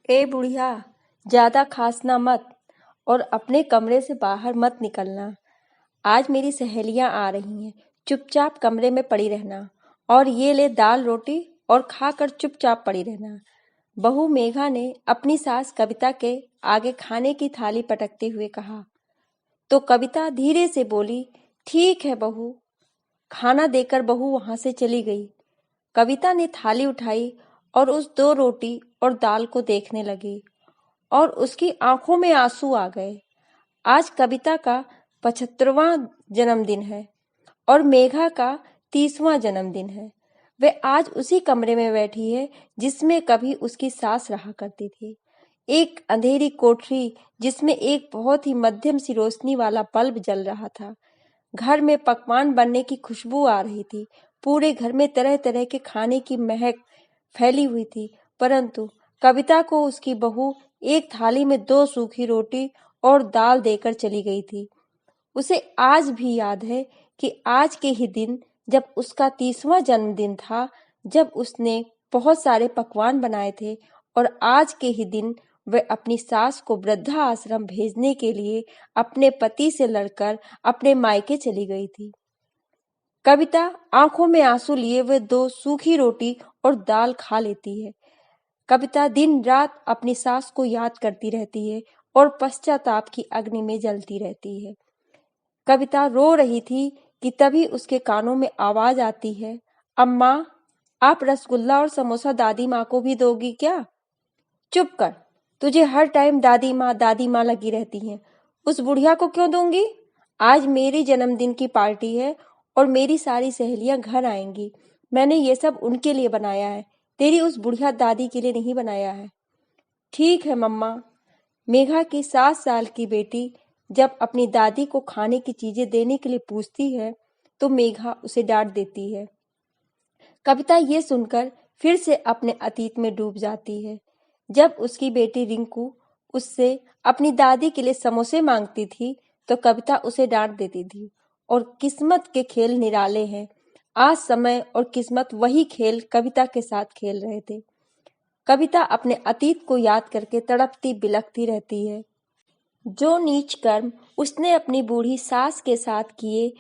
ए बुढ़िया, ज्यादा खांसना मत और अपने कमरे से बाहर मत निकलना। आज मेरी सहेलियां आ रही हैं। चुपचाप कमरे में पड़ी रहना और ये ले दाल रोटी और खाकर चुपचाप पड़ी रहना। बहू मेघा ने अपनी सास कविता के आगे खाने की थाली पटकते हुए कहा। तो कविता धीरे से बोली, ठीक है बहू। खाना देकर बहू वहां से चली गई। कविता ने थाली उठाई और उस 2 रोटी और दाल को देखने लगी और उसकी आंखों में आंसू आ गए। आज कविता का 75वां जन्मदिन है और मेघा का 30वां जन्मदिन है। वे आज उसी कमरे में बैठी है जिसमें कभी उसकी सास रहा करती थी। एक अंधेरी कोठरी जिसमें एक बहुत ही मध्यम सी रोशनी वाला बल्ब जल रहा था। घर में पकवान बनने की खुशबू आ रही थी। पूरे घर में तरह तरह के खाने की महक फैली हुई थी, परंतु कविता को उसकी बहू एक थाली में 2 सूखी रोटी और दाल देकर चली गई थी। उसे आज भी याद है कि आज के ही दिन जब उसका 30वां जन्मदिन था, जब उसने बहुत सारे पकवान बनाए थे और आज के ही दिन वह अपनी सास को वृद्धा आश्रम भेजने के लिए अपने पति से लड़कर अपने मायके चली गई थी। कविता आंखों में आंसू लिए वह 2 सूखी रोटी और दाल खा लेती है। कविता दिन रात अपनी सास को याद करती रहती है और पश्चाताप की अग्नि में जलती रहती है। कविता रो रही थी कि तभी उसके कानों में आवाज आती है, अम्मा, आप रसगुल्ला और समोसा दादी माँ को भी दोगी क्या? चुप कर, तुझे हर टाइम दादी माँ लगी रहती हैं। उस बुढ़िया को क्यों दूंगी? आज मेरी जन्मदिन की पार्टी है और मेरी सारी सहेलियां घर आएंगी। मैंने ये सब उनके लिए बनाया है, तेरी उस बुढ़िया दादी के लिए नहीं बनाया है। ठीक है मम्मा। मेघा की 7 साल की बेटी जब अपनी दादी को खाने की चीजें देने के लिए पूछती है तो मेघा उसे डांट देती है। कविता ये सुनकर फिर से अपने अतीत में डूब जाती है। जब उसकी बेटी रिंकू उससे अपनी दादी के लिए समोसे मांगती थी तो कविता उसे डांट देती थी। और किस्मत के खेल निराले हैं। आज समय और किस्मत वही खेल कविता के साथ खेल रहे थे। कविता अपने अतीत को याद करके तड़पती बिलखती रहती है। जो नीच कर्म उसने अपनी बूढ़ी सास के साथ किए,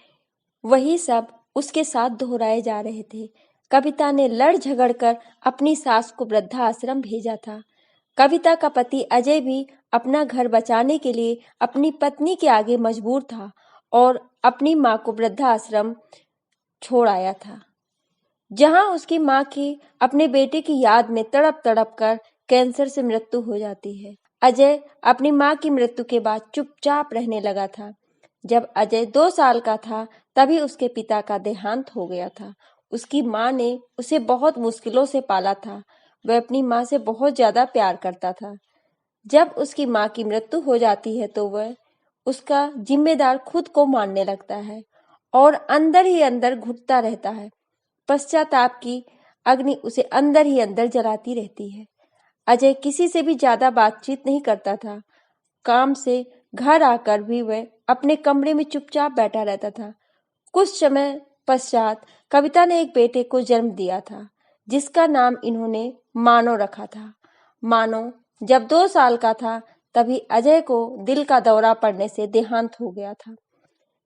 वही सब उसके साथ दोहराए जा रहे थे। कविता ने लड़ झगड़ कर अपनी सास को वृद्धाश्रम भेजा था। कविता का पति अजय भी अपना घर बचाने के लिए अपनी पत्नी के आगे मजबूर था और अपनी माँ को वृद्धाश्रम छोड़ आया था, जहां उसकी माँ की अपने बेटे की याद में तड़प तड़प कर कैंसर से मृत्यु हो जाती है। अजय अपनी माँ की मृत्यु के बाद चुपचाप रहने लगा था। जब अजय 2 साल का था तभी उसके पिता का देहांत हो गया था। उसकी माँ ने उसे बहुत मुश्किलों से पाला था। वह अपनी माँ से बहुत ज्यादा प्यार करता था। जब उसकी माँ की मृत्यु हो जाती है तो वह उसका जिम्मेदार खुद को मानने लगता है और अंदर ही अंदर घुटता रहता है। पश्चाताप की अग्नि उसे अंदर ही अंदर जलाती रहती है। अजय किसी से भी ज्यादा बातचीत नहीं करता था। काम से घर आकर भी वह अपने कमरे में चुपचाप बैठा रहता था। कुछ समय पश्चात कविता ने एक बेटे को जन्म दिया था जिसका नाम इन्होंने मानो रखा था। मानो जब 2 साल का था तभी अजय को दिल का दौरा पड़ने से देहांत हो गया था।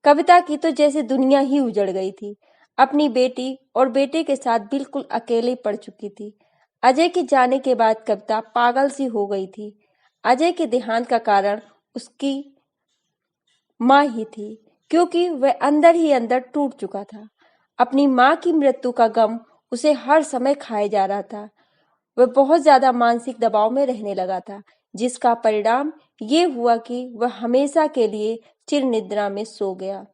कविता की तो जैसे दुनिया ही उजड़ गई थी। अपनी बेटी और बेटे के साथ बिल्कुल अकेले पड़ चुकी थी। अजय के जाने के बाद कविता पागल सी हो गई थी। अजय के देहांत का कारण उसकी माँ ही थी, क्योंकि वह अंदर ही अंदर टूट चुका था। अपनी माँ की मृत्यु का गम उसे हर समय खाए जा रहा था। वह बहुत ज्यादा मानसिक दबाव में रहने लगा था, जिसका परिणाम ये हुआ कि वह हमेशा के लिए चिर निद्रा में सो गया।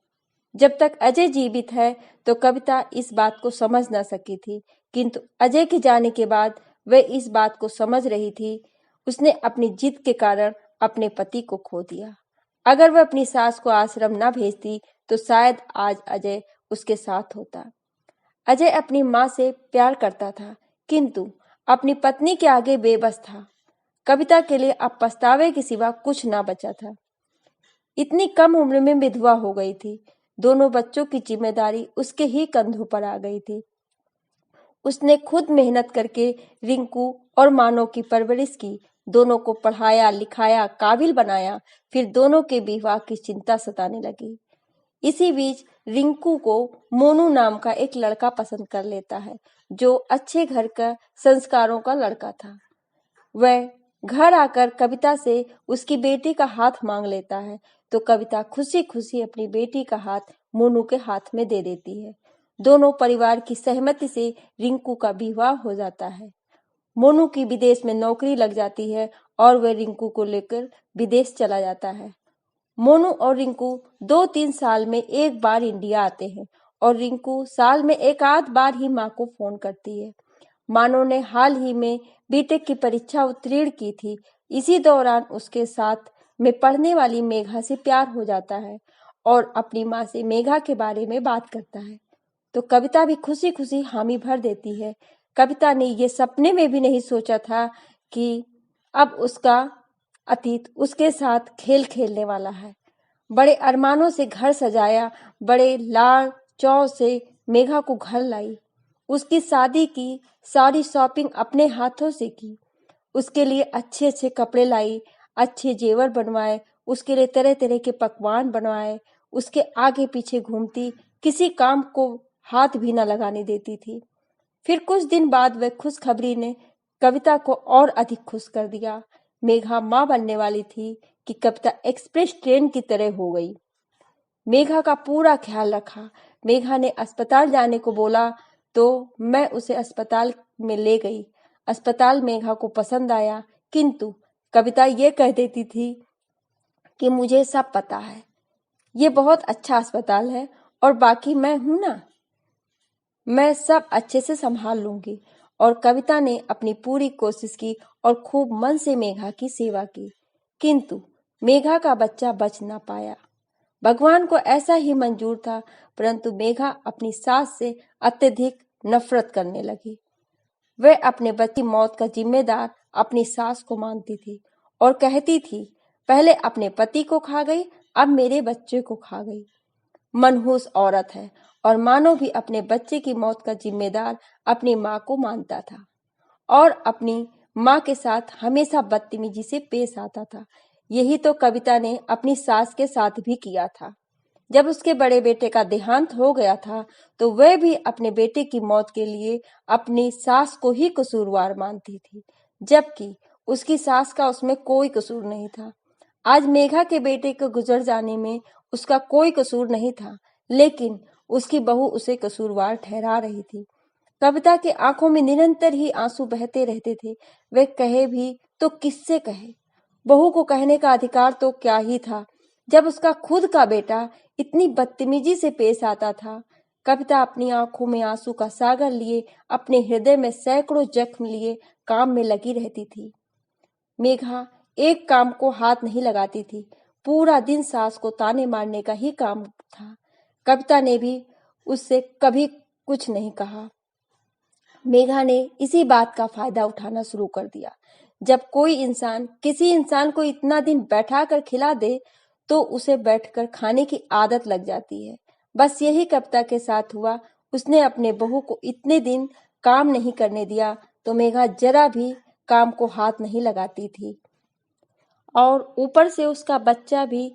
जब तक अजय जीवित है तो कविता इस बात को समझ न सकी थी, किंतु अजय के जाने के बाद वह इस बात को समझ रही थी। उसने अपनी जिद के कारण अपने पति को खो दिया। अगर वह अपनी सास को आश्रम न भेजती तो शायद आज अजय उसके साथ होता। अजय अपनी माँ से प्यार करता था, किंतु अपनी पत्नी के आगे बेबस था। कविता के लिए अब पछतावे के सिवा कुछ ना बचा था। इतनी कम उम्र में विधवा हो गई थी। दोनों बच्चों की जिम्मेदारी उसके ही कंधों पर आ गई थी। उसने खुद मेहनत करके रिंकू और मानो की परवरिश की, दोनों को पढ़ाया लिखाया, काबिल बनाया। फिर दोनों के विवाह की चिंता सताने लगी। इसी बीच रिंकू को मोनू नाम का एक लड़का पसंद कर लेता है, जो अच्छे घर का संस्कारों का लड़का था। वह घर आकर कविता से उसकी बेटी का हाथ मांग लेता है, तो कविता खुशी खुशी अपनी बेटी का हाथ मोनू के हाथ में दे देती है। दोनों परिवार की सहमति से रिंकू का विवाह हो जाता है। मोनू की विदेश में नौकरी लग जाती है और वह रिंकू को लेकर विदेश चला जाता है। मोनू और रिंकू 2-3 साल में एक बार इंडिया आते हैं और रिंकू साल में एक आध बार ही माँ को फोन करती है। मानो ने हाल ही में बीटेक की परीक्षा उत्तीर्ण की थी। इसी दौरान उसके साथ में पढ़ने वाली मेघा से प्यार हो जाता है और अपनी माँ से मेघा के बारे में बात करता है, तो कविता भी खुशी खुशी हामी भर देती है। कविता ने ये सपने में भी नहीं सोचा था कि अब उसका अतीत उसके साथ खेल खेलने वाला है। बड़े अरमानों से घर सजाया, बड़े लाड़ चौ से मेघा को घर लाई, उसकी शादी की सारी शॉपिंग अपने हाथों से की, उसके लिए अच्छे अच्छे कपड़े लाई, अच्छे जेवर बनवाए, उसके लिए तरह तरह के पकवान बनवाए, उसके आगे पीछे घूमती, किसी काम को हाथ भी न लगाने देती थी। फिर कुछ दिन बाद वह खुशखबरी ने कविता को और अधिक खुश कर दिया। मेघा माँ बनने वाली थी कि कविता एक्सप्रेस ट्रेन की तरह हो गई। मेघा का पूरा ख्याल रखा। मेघा ने अस्पताल जाने को बोला तो मैं उसे अस्पताल में ले गई। अस्पताल मेघा को पसंद आया, किंतु कविता ये कह देती थी कि मुझे सब पता है, ये बहुत अच्छा अस्पताल है और बाकी मैं हूं ना, मैं सब अच्छे से संभाल लूंगी। और कविता ने अपनी पूरी कोशिश की और खूब मन से मेघा की सेवा की, किंतु मेघा का बच्चा बच ना पाया। भगवान को ऐसा ही मंजूर था, परंतु मेघा अपनी सास से अत्यधिक नफरत करने लगी। वह अपने बच्चे की मौत का जिम्मेदार अपनी सास को मानती थी और कहती थी, पहले अपने पति को खा गई, अब मेरे बच्चे को खा गई। मनहूस औरत है। और मानो भी अपने बच्चे की मौत का जिम्मेदार अपनी माँ को मानता था और अपनी माँ के साथ हमेशा बदतमीजी से पेश आता था। यही तो कविता ने अपनी सास के साथ भी किया था। जब उसके बड़े बेटे का देहांत हो गया था तो वह भी अपने बेटे की मौत के लिए अपनी सास को ही कसूरवार मानती थी, जबकि उसकी सास का उसमें कोई कसूर नहीं था। आज मेघा के बेटे के गुजर जाने में उसका कोई कसूर नहीं था, लेकिन उसकी बहू उसे कसूरवार ठहरा रही थी। कविता की आंखों में निरंतर ही आंसू बहते रहते थे। वह कहे भी तो किससे कहे? बहू को कहने का अधिकार तो क्या ही था, जब उसका खुद का बेटा इतनी बदतमीजी से पेश आता था। कविता अपनी आंखों में आंसू का सागर लिए, अपने हृदय में सैकड़ों जख्म लिए काम में लगी रहती थी। मेघा एक काम को हाथ नहीं लगाती थी। पूरा दिन सास को ताने मारने का ही काम था। कविता ने भी उससे कभी कुछ नहीं कहा। मेघा ने इसी बात का फायदा उठाना शुरू कर दिया। जब कोई इंसान किसी इंसान को इतना दिन बैठा कर खिला दे तो उसे बैठकर खाने की आदत लग जाती है। बस यही कविता के साथ हुआ। उसने अपने बहू को इतने दिन काम नहीं करने दिया तो मेघा जरा भी काम को हाथ नहीं लगाती थी और ऊपर से उसका बच्चा भी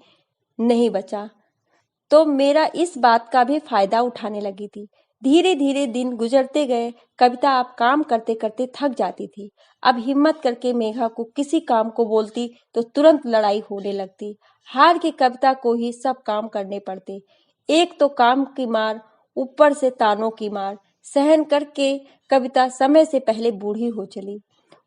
नहीं बचा, तो मेरा इस बात का भी फायदा उठाने लगी थी। धीरे धीरे दिन गुजरते गए। कविता अब काम करते करते थक जाती थी। अब हिम्मत करके मेघा को किसी काम को बोलती तो तुरंत लड़ाई होने लगती। हार के कविता को ही सब काम करने पड़ते। एक तो काम की मार, ऊपर से तानों की मार सहन करके कविता समय से पहले बूढ़ी हो चली।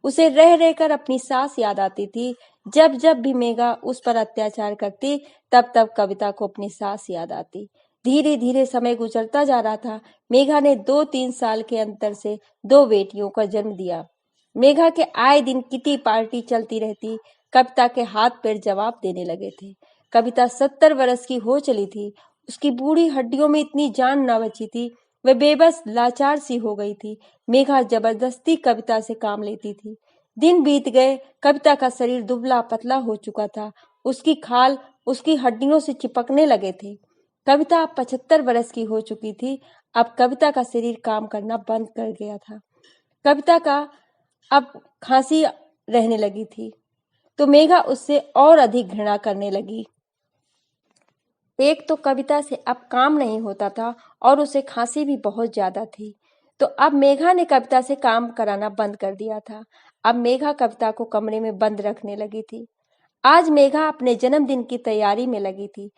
उसे रह रहकर अपनी सास याद आती थी। जब जब भी मेघा उस पर अत्याचार करती तब तब कविता को अपनी सास याद आती। धीरे धीरे समय गुजरता जा रहा था। मेघा ने 2-3 साल के अंतर से 2 बेटियों का जन्म दिया। मेघा के आए दिन किटी पार्टी चलती रहती। कविता के हाथ पैर जवाब देने लगे थे। कविता 70 वर्ष की हो चली थी। उसकी बूढ़ी हड्डियों में इतनी जान न बची थी। वह बेबस लाचार सी हो गई थी। मेघा जबरदस्ती कविता से काम लेती थी। दिन बीत गए। कविता का शरीर दुबला पतला हो चुका था। उसकी खाल उसकी हड्डियों से चिपकने लगे थे। कविता अब 75 वर्ष की हो चुकी थी। अब कविता का शरीर काम करना बंद कर गया था। कविता का अब खांसी रहने लगी थी तो मेघा उससे और अधिक घृणा करने लगी। एक तो कविता से अब काम नहीं होता था और उसे खांसी भी बहुत ज्यादा थी, तो अब मेघा ने कविता से काम कराना बंद कर दिया था। अब मेघा कविता को कमरे में बंद रखने लगी थी। आज मेघा अपने जन्मदिन की तैयारी में लगी थी।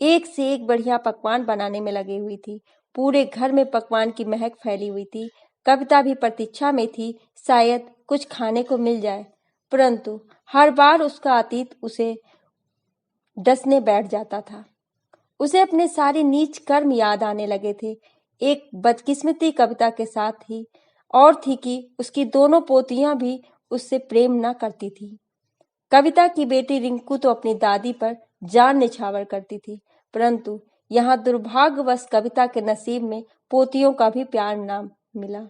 एक से एक बढ़िया पकवान बनाने में लगी हुई थी। पूरे घर में पकवान की महक फैली हुई थी। कविता भी प्रतीक्षा में थी, शायद कुछ खाने को मिल जाए, परंतु हर बार उसका अतीत उसे डसने बैठ जाता था। उसे अपने सारे नीच कर्म याद आने लगे थे। एक बदकिस्मती कविता के साथ ही और थी कि उसकी दोनों पोतियां भी उससे प्रेम न करती थी। कविता की बेटी रिंकू तो अपनी दादी पर जान निछावर करती थी, परंतु यहाँ दुर्भाग्यवश कविता के नसीब में पोतियों का भी प्यार न मिला।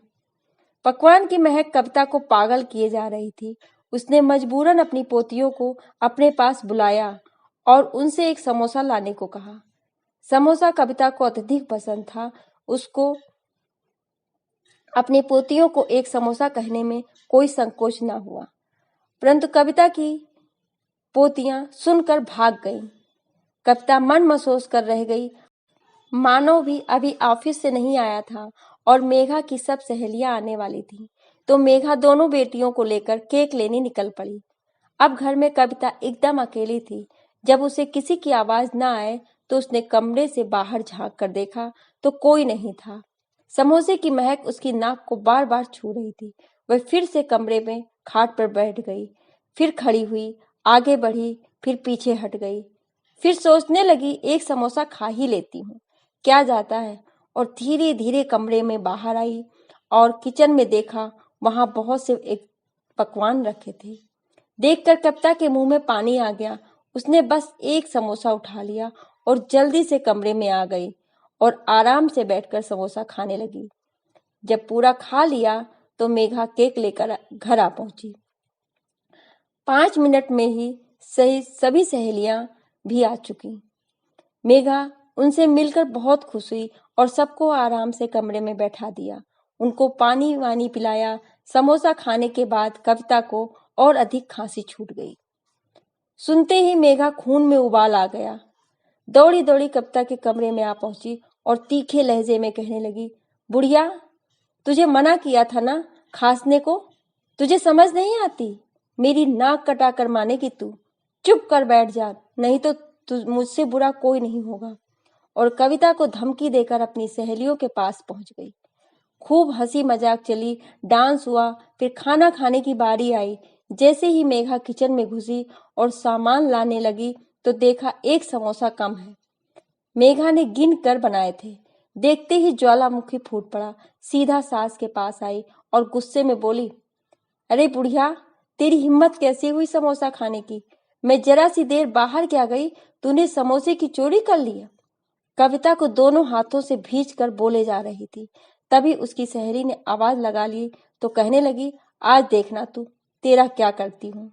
पकवान की महक कविता को पागल किए जा रही थी। उसने मजबूरन अपनी पोतियों को अपने पास बुलाया और उनसे एक समोसा लाने को कहा। समोसा कविता को अत्यधिक पसंद था। उसको अपनी पोतियों को एक समोसा कहने में कोई संकोच न हुआ, परंतु कविता की पोतियां सुनकर भाग गईं। कविता मन महसूस कर रह गई, मानो भी अभी ऑफिस से नहीं आया था और मेघा की सब सहेलियां आने वाली थी, तो मेघा दोनों बेटियों को लेकर केक लेने निकल पड़ी। अब घर में कविता एकदम अकेली थी। जब उसे किसी की आवाज न आए तो उसने कमरे से बाहर झांक कर देखा तो कोई नहीं था। समोसे की महक उसकी नाक को बार बार छू रही थी। वह फिर से कमरे में खाट पर बैठ गई, फिर खड़ी हुई, आगे बढ़ी, फिर पीछे हट गई, फिर सोचने लगी एक समोसा खा ही लेती हूँ, क्या जाता है, और धीरे धीरे कमरे में बाहर आई और किचन में देखा, वहां बहुत से एक पकवान रखे थे। देखकर कविता के मुंह में पानी आ गया। उसने बस एक समोसा उठा लिया और जल्दी से कमरे में आ गई और आराम से बैठकर समोसा खाने लगी। जब पूरा खा लिया तो मेघा केक लेकर घर आ पहुंची। 5 मिनट में ही सभी सहेलियां भी आ चुकी। मेघा उनसे मिलकर बहुत खुश हुई और सबको आराम से कमरे में बैठा दिया। उनको पानी वानी पिलाया। समोसा खाने के बाद कविता को और अधिक खांसी छूट गई। सुनते ही मेघा खून में उबाल आ गया। दौड़ी दौड़ी कविता के कमरे में आ पहुंची और तीखे लहजे में कहने लगी, बुढ़िया, तुझे मना किया था ना खांसने को, तुझे समझ नहीं आती, मेरी नाक कटा कर मानेगी तू, चुप कर बैठ जा, नहीं तो मुझसे बुरा कोई नहीं होगा। और कविता को धमकी देकर अपनी सहेलियों के पास पहुंच गई। खूब हंसी मजाक चली, डांस हुआ, फिर खाना खाने की बारी आई। जैसे ही मेघा किचन में घुसी और सामान लाने लगी तो देखा एक समोसा कम है। मेघा ने गिन कर बनाए थे। देखते ही ज्वालामुखी फूट पड़ा। सीधा सास के पास आई और गुस्से में बोली, अरे बुढ़िया, तेरी हिम्मत कैसे हुई समोसा खाने की? मैं जरा सी देर बाहर क्या गई, तूने समोसे की चोरी कर लिया। कविता को दोनों हाथों से भींच कर बोले जा रही थी। तभी उसकी सहेली ने आवाज लगा ली तो कहने लगी, आज देखना तू तेरा क्या करती हूँ।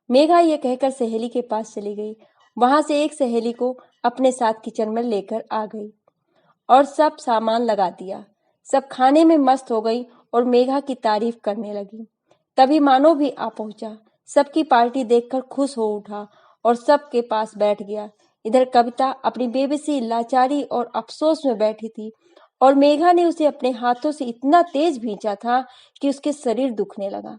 मेघा ये कहकर सहेली के पास चली गई। वहां से एक सहेली को अपने साथ किचन में लेकर आ गई और सब सामान लगा दिया। सब खाने में मस्त हो गई और मेघा की तारीफ करने लगी। तभी मानो भी आ पहुंचा। सबकी पार्टी देखकर खुश हो उठा और सबके पास बैठ गया। इधर कविता अपनी बेबसी, लाचारी और अफसोस में बैठी थी और मेघा ने उसे अपने हाथों से इतना तेज भींचा था कि उसके शरीर दुखने लगा।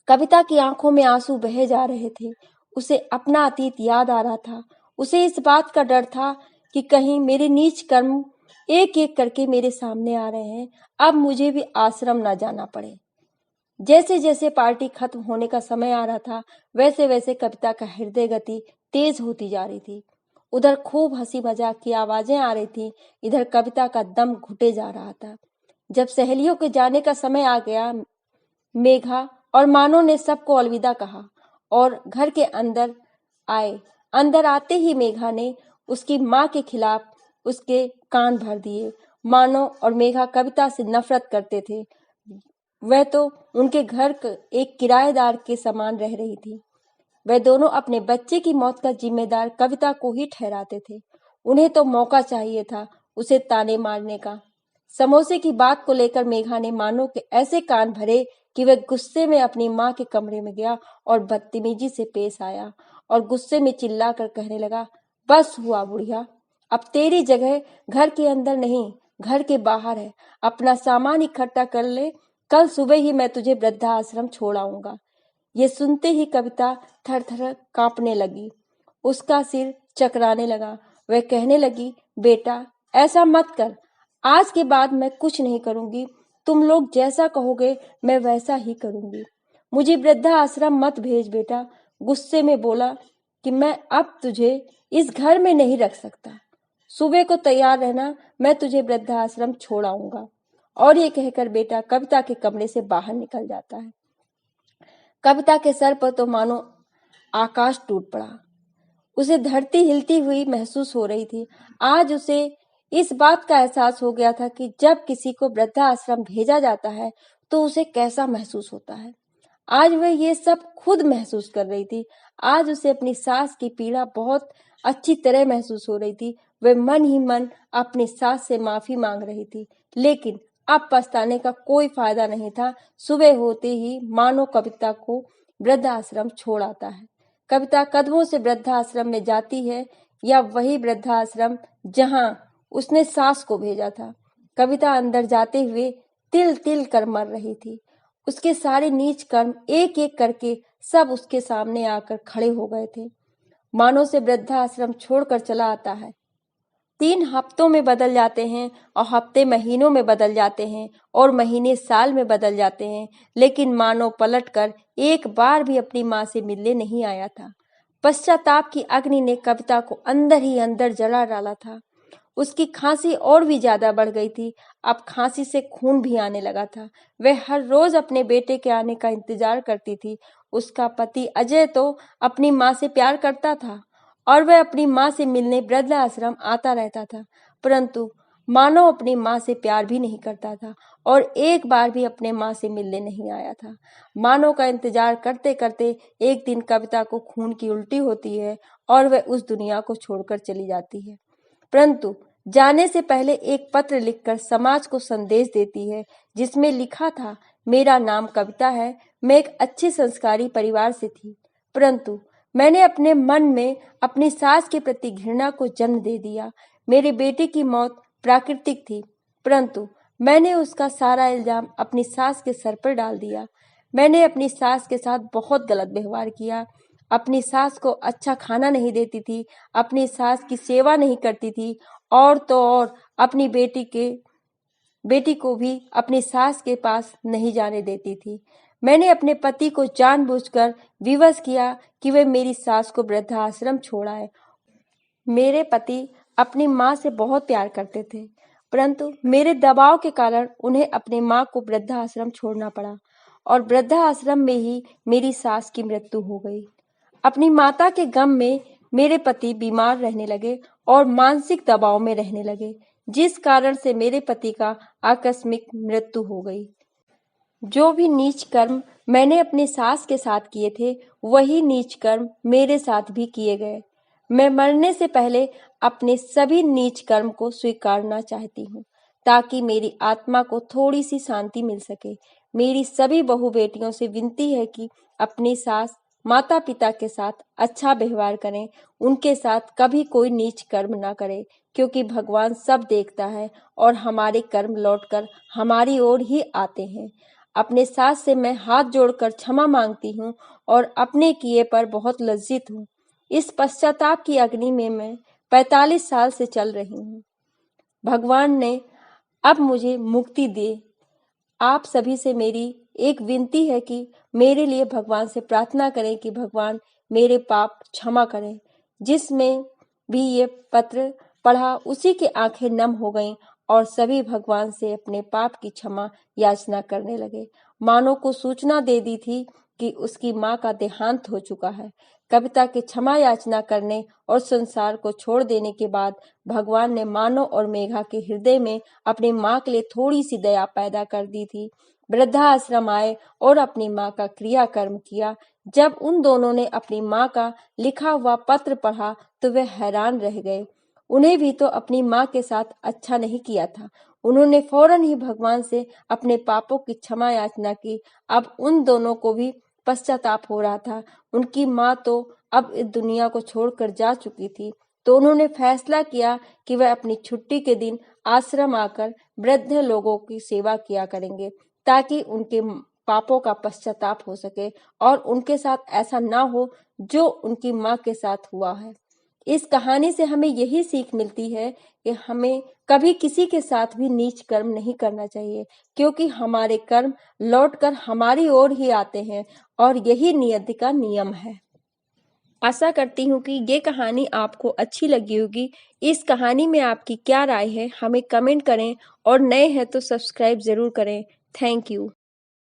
कविता की आंखों में आंसू बहे जा रहे थे। उसे अपना अतीत याद आ रहा था। उसे इस बात का डर था कि कहीं मेरे नीच कर्म एक एक करके मेरे सामने आ रहे हैं, अब मुझे भी आश्रम न जाना पड़े। जैसे जैसे पार्टी खत्म होने का समय आ रहा था, वैसे वैसे कविता का हृदय गति तेज होती जा रही थी। उधर खूब हंसी मजाक की आवाजें आ रही थी, इधर कविता का दम घुटे जा रहा था। जब सहेलियों के जाने का समय आ गया, मेघा और मानो ने सबको अलविदा कहा और घर के अंदर आए। अंदर आते ही मेघा ने उसकी माँ के खिलाफ उसके कान भर दिए। मानो और मेघा कविता से नफरत करते थे। वह तो उनके घर एक किराएदार के समान रह रही थी। वह दोनों अपने बच्चे की मौत का जिम्मेदार कविता को ही ठहराते थे। उन्हें तो मौका चाहिए था उसे ताने मारने का। समोसे की बात को लेकर मेघा ने मानो के ऐसे कान भरे कि वह गुस्से में अपनी माँ के कमरे में गया और बदतमीजी से पेश आया और गुस्से में चिल्लाकर कहने लगा, बस हुआ बुढ़िया, अब तेरी जगह घर के अंदर नहीं घर के बाहर है। अपना सामान इकट्ठा कर ले, कल सुबह ही मैं तुझे वृद्धाश्रम छोड़ आऊंगा। ये सुनते ही कविता थर थर कांपने लगी, उसका सिर चकराने लगा। वह कहने लगी, बेटा ऐसा मत कर, आज के बाद मैं कुछ नहीं करूंगी। तुम लोग जैसा कहोगे मैं वैसा ही करूंगी। मुझे वृद्धाश्रम मत भेज बेटा। गुस्से में बोला कि मैं अब तुझे इस घर में नहीं रख सकता। सुबह को तैयार रहना, मैं तुझे वृद्धाश्रम छोड़ आऊंगा। और ये कहकर बेटा कविता के कमरे से बाहर निकल जाता है। कविता के सर पर तो मानो आकाश टूट पड़ा। उसे धरती हिलती हुई महसूस हो रही थी। आज उसे इस बात का एहसास हो गया था कि जब किसी को वृद्धाश्रम भेजा जाता है तो उसे कैसा महसूस होता है। आज वह ये सब खुद महसूस कर रही थी। आज उसे अपनी सास की पीड़ा बहुत अच्छी तरह महसूस हो रही थी। वह मन ही मन अपनी सास से माफी मांग रही थी, लेकिन अब पछताने का कोई फायदा नहीं था। सुबह होते ही मानो कविता को वृद्धाश्रम छोड़ आता है। कविता कदमों से वृद्धाश्रम में जाती है, या वही वृद्धाश्रम जहां उसने सास को भेजा था। कविता अंदर जाते हुए तिल तिल कर मर रही थी। उसके सारे नीच कर्म एक एक करके सब उसके सामने आकर खड़े हो गए थे। मानो से वृद्धाश्रम छोड़कर चला आता है। 3 हफ्तों में बदल जाते हैं और हफ्ते महीनों में बदल जाते हैं और महीने साल में बदल जाते हैं, लेकिन मानो पलटकर एक बार भी अपनी माँ से मिलने नहीं आया था। पश्चाताप की अग्नि ने कविता को अंदर ही अंदर जला डाला था। उसकी खांसी और भी ज्यादा बढ़ गई थी। अब खांसी से खून भी आने लगा था। वह हर रोज अपने बेटे के आने का इंतजार करती थी। उसका पति अजय तो अपनी माँ से प्यार करता था और वह अपनी माँ से मिलने वृद्धाश्रम आता रहता था, परंतु मानो अपनी माँ से प्यार भी नहीं करता था और एक बार भी अपने माँ से मिलने नहीं आया था। मानो का इंतजार करते करते एक दिन कविता को खून की उल्टी होती है और वह उस दुनिया को छोड़कर चली जाती है, परंतु जाने से पहले एक पत्र लिखकर समाज को संदेश देती है, जिसमें लिखा था, मेरा नाम कविता है, मैं एक अच्छे संस्कारी परिवार से थी, परंतु मैंने अपने मन में अपनी सास के प्रति घृणा को जन्म दे दिया। मेरे बेटे की मौत प्राकृतिक थी, परंतु मैंने उसका सारा इल्जाम अपनी सास के सर पर डाल दिया। मैंने अपनी सास के साथ बहुत गलत व्यवहार किया। अपनी सास को अच्छा खाना नहीं देती थी, अपनी सास की सेवा नहीं करती थी, और तो और अपनी बेटी को भी अपनी सास के पास नहीं जाने देती थी। मैंने अपने पति को जानबूझकर विवश किया कि वे मेरी सास को वृद्धाश्रम छोड़ाए। मेरे पति अपनी माँ से बहुत प्यार करते थे, परंतु मेरे दबाव के कारण उन्हें अपनी माँ को वृद्धाश्रम छोड़ना पड़ा और वृद्धाश्रम में ही मेरी सास की मृत्यु हो गई। अपनी माता के गम में मेरे पति बीमार रहने लगे और मानसिक दबाव में रहने लगे, जिस कारण से मेरे पति का आकस्मिक मृत्यु हो गई। जो भी नीच कर्म मैंने अपनी सास के साथ किए थे, वही नीच कर्म मेरे साथ भी किए गए। मैं मरने से पहले अपने सभी नीच कर्म को स्वीकारना चाहती हूँ, ताकि मेरी आत्मा को थोड़ी सी शांति मिल सके। मेरी सभी बहू बेटियों से विनती है कि अपनी सास माता पिता के साथ अच्छा व्यवहार करें, उनके साथ कभी कोई नीच कर्म ना करें, क्योंकि भगवान सब देखता है और हमारे कर्म लौटकर हमारी ओर ही आते हैं। अपने सास से मैं हाथ जोड़कर क्षमा मांगती हूँ और अपने किए पर बहुत लज्जित हूँ। इस पश्चाताप की अग्नि में मैं 45 साल से चल रही हूँ। भगवान ने अब मुझे मुक्ति दे। आप सभी से मेरी एक विनती है कि मेरे लिए भगवान से प्रार्थना करें कि भगवान मेरे पाप क्षमा करें। जिसमें भी ये पत्र पढ़ा, उसी की आंखें नम हो गईं और सभी भगवान से अपने पाप की क्षमा याचना करने लगे। मानो को सूचना दे दी थी कि उसकी माँ का देहांत हो चुका है। कविता के क्षमा याचना करने और संसार को छोड़ देने के बाद भगवान ने मानो और मेघा के हृदय में अपनी माँ के लिए थोड़ी सी दया पैदा कर दी थी। वृद्धाश्रम आए और अपनी माँ का क्रियाकर्म किया। जब उन दोनों ने अपनी माँ का लिखा हुआ पत्र पढ़ा तो वे हैरान रह गए। उन्हें भी तो अपनी माँ के साथ अच्छा नहीं किया था। उन्होंने फौरन ही भगवान से अपने पापों की क्षमा याचना की। अब उन दोनों को भी पश्चाताप हो रहा था। उनकी माँ तो अब इस दुनिया को छोड़कर जा चुकी थी, तो उन्होंने फैसला किया कि वह अपनी छुट्टी के दिन आश्रम आकर वृद्ध लोगों की सेवा किया करेंगे, ताकि उनके पापों का पश्चाताप हो सके और उनके साथ ऐसा ना हो जो उनकी माँ के साथ हुआ है। इस कहानी से हमें यही सीख मिलती है कि हमें कभी किसी के साथ भी नीच कर्म नहीं करना चाहिए, क्योंकि हमारे कर्म लौटकर हमारी ओर ही आते हैं और यही नियति का नियम है। आशा करती हूँ कि ये कहानी आपको अच्छी लगी होगी। इस कहानी में आपकी क्या राय है हमें कमेंट करें और नए हैं तो सब्सक्राइब जरूर करें। Thank you.